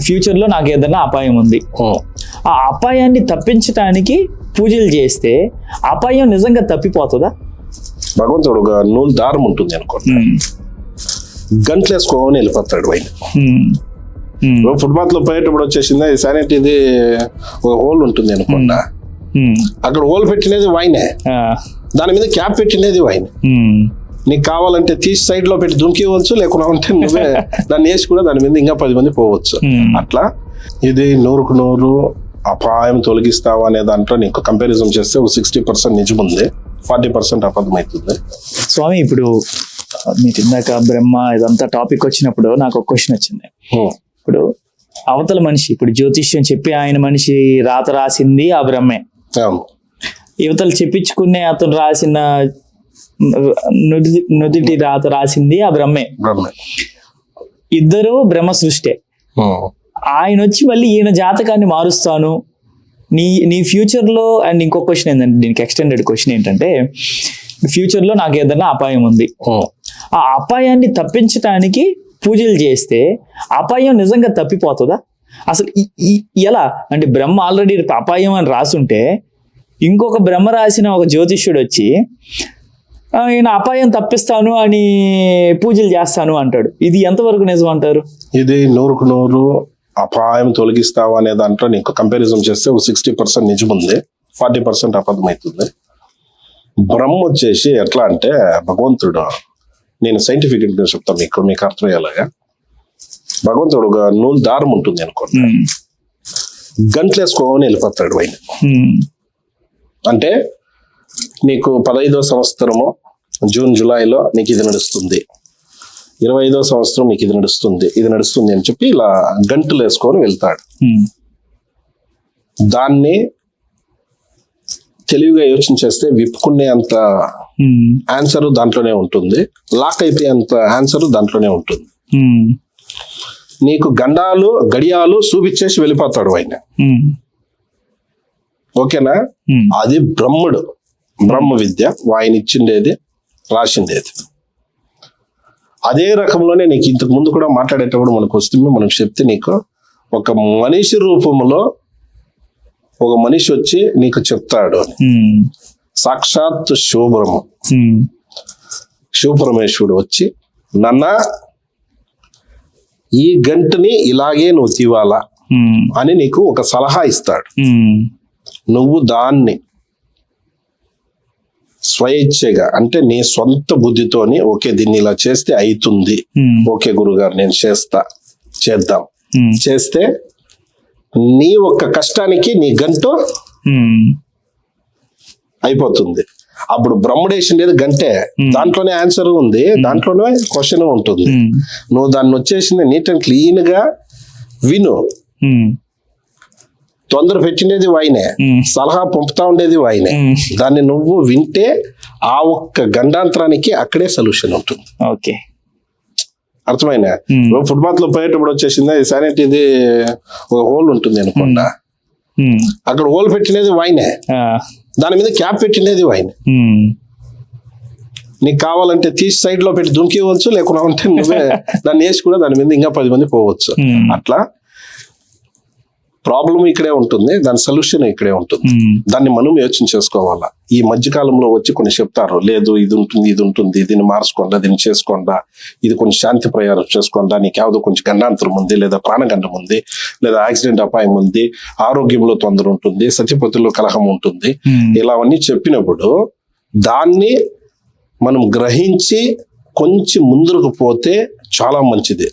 Future లో నాకు ఏదైనా అపాయం ఉంది, ఆ అపాయాన్ని తప్పించడానికి పూజలు చేస్తే అపాయం నిజంగా తప్పిపోతుందా? భగవంతుడు ఒక నూలు దారం ఉంటుంది అనుకోండి, గంటలు వేసుకోమని వెళ్ళిపోతాడు ఆయన. ఫుట్పాత్ లో పోయేటప్పుడు వచ్చేసింది శానిటరీది ఒక హోల్ ఉంటుంది అనుకోండి, అక్కడ హోల్ పెట్టినది వైనే, దాని మీద క్యాప్ పెట్టినది వైన్. నీకు కావాలంటే తీసి సైడ్ లో పెట్టి దుంకివచ్చు, లేకుండా ఉంటే నువ్వే దాన్ని వేసి కూడా దాని మీద ఇంకా 10 మంది పోవచ్చు. అట్లా ఇది 100కు 100 అపాయం తొలగిస్తావా అనే దాంట్లో నీకు కంపారిజన్ చేస్తే 60% నిజం ఉంది, 40% అబద్ధం అవుతుంది. స్వామి, ఇప్పుడు మీరు ఇందాక బ్రహ్మ ఇదంతా టాపిక్ వచ్చినప్పుడు నాకు ఒక క్వశ్చన్ వచ్చింది. ఇప్పుడు అవతల మనిషి, ఇప్పుడు జ్యోతిష్యం చెప్పి ఆయన మనిషి రాత రాసింది ఆ బ్రహ్మే, యువతలు చెప్పించుకునే అతను రాసిన నుదిటి రాత రాసింది ఆ బ్రహ్మే. ఇద్దరు బ్రహ్మ సృష్టి. ఆయన వచ్చి మళ్ళీ ఈయన జాతకాన్ని మారుస్తాను నీ ఫ్యూచర్ లో. అండ్ ఇంకో క్వశ్చన్ ఏంటంటే, దీనికి ఎక్స్టెండెడ్ క్వశ్చన్ ఏంటంటే, ఫ్యూచర్ లో నాకు ఏదైనా అపాయం ఉంది, ఆ అపాయాన్ని తప్పించడానికి పూజలు చేస్తే అపాయం నిజంగా తప్పిపోతుందా? అసలు ఎలా అంటే, బ్రహ్మ ఆల్రెడీ అపాయం అని రాసుంటే ఇంకొక బ్రహ్మ రాసిన ఒక జ్యోతిష్యుడు వచ్చి ఈయన అపాయం తప్పిస్తాను అని పూజలు చేస్తాను అంటాడు. ఇది ఎంతవరకు నిజం అంటారు? ఇది 100కు 100 అపాయం తొలగిస్తావా అనే దాంట్లో నీకు కంపారిజన్ చేస్తే 60% నిజం ఉంది, 40% అబద్ధం అవుతుంది. బ్రహ్మ వచ్చేసి ఎట్లా అంటే, భగవంతుడు, నేను సైంటిఫిక్ గా చెప్తాను మీకు అర్థమయ్యేలాగా. భగవంతుడు ఒక నూలు దారం ఉంటుంది అనుకోండి, గంటలు వేసుకోమని వెళ్ళిపోతాడు ఆయన. అంటే నీకు 15వ సంవత్సరము జూన్ జూలైలో నీకు ఇది నడుస్తుంది, 25వ సంవత్సరం నీకు ఇది నడుస్తుంది అని చెప్పి ఇలా గంటలు వేసుకొని వెళ్తాడు. దాన్ని తెలివిగా యోచన చేస్తే విప్పుకునే అంత ఆన్సర్ దాంట్లోనే ఉంటుంది, లాక్ అయిపోయే అంత ఆన్సర్ దాంట్లోనే ఉంటుంది. నీకు గడియాలు చూపించేసి వెళ్ళిపోతాడు ఆయన. ఓకేనా? అది బ్రహ్మ విద్య, ఆయన ఇచ్చిండేది, రాసిండేది. అదే రకంలోనే నీకు ఇంతకు ముందు కూడా మాట్లాడేటప్పుడు మనకు చెప్తే, నీకు ఒక మనిషి రూపంలో ఒక మనిషి వచ్చి నీకు చెప్తాడు అని. సాక్షాత్ శివపరమేశ్వరుడు వచ్చి, నాన్న ఈ గంటని ఇలాగే నువ్వు తీవాలా అని నీకు ఒక సలహా ఇస్తాడు. నువ్వు దాన్ని స్వయిచ్ఛగా, అంటే నీ సొంత బుద్ధితోని, ఓకే దీన్ని ఇలా చేస్తే అవుతుంది, ఓకే గురుగారు నేను చేద్దాం చేస్తే నీ ఒక్క కష్టానికి నీ గంట అయిపోతుంది. అప్పుడు బ్రహ్మడేసిండేది గంటే, దాంట్లోనే ఆన్సర్ ఉంది, దాంట్లోనే క్వశ్చన్ ఉంటుంది. నువ్వు దాన్ని వచ్చేసింది నీట్ అండ్ క్లీన్ గా విను. తొందర పెట్టినది వాయినే, సలహా పంపుతా ఉండేది వాయినే. దాన్ని నువ్వు వింటే ఆ ఒక్క గండాంతరానికి అక్కడే సొల్యూషన్ ఉంటుంది. ఓకే, అర్థమైనా? ఫుట్పాత్ లో పోయేటప్పుడు వచ్చేసింది శానిటరీది ఒక హోల్ ఉంటుంది అనుకోండి, అక్కడ హోల్ పెట్టినది వాయినే, దాని మీద క్యాప్ పెట్టినది వాయినే. నీకు కావాలంటే తీసి సైడ్ లో పెట్టి దుంకివచ్చు, లేకుండా ఉంటే నువ్వే దాన్ని వేసి కూడా దాని మీద ఇంకా 10 మంది పోవచ్చు. అట్లా ప్రాబ్లం ఇక్కడే ఉంటుంది, దాని సొల్యూషన్ ఇక్కడే ఉంటుంది. దాన్ని మనం యోచన చేసుకోవాలా. ఈ మధ్యకాలంలో వచ్చి కొన్ని చెప్తారు, లేదు ఇది ఉంటుంది, దీన్ని మార్చుకోండా, దీన్ని చేసుకోండా, ఇది కొంచెం శాంతి ప్రయాణం చేసుకోండా, నీకు ఏదో కొంచెం గండాంతరం ఉంది, లేదా ప్రాణగండం ఉంది, లేదా యాక్సిడెంట్ అపాయం ఉంది, ఆరోగ్యంలో తొందర ఉంటుంది, సతిపతిలో కలహం ఉంటుంది, ఇలావన్నీ చెప్పినప్పుడు దాన్ని మనం గ్రహించి కొంచెం ముందుకు పోతే చాలా మంచిది.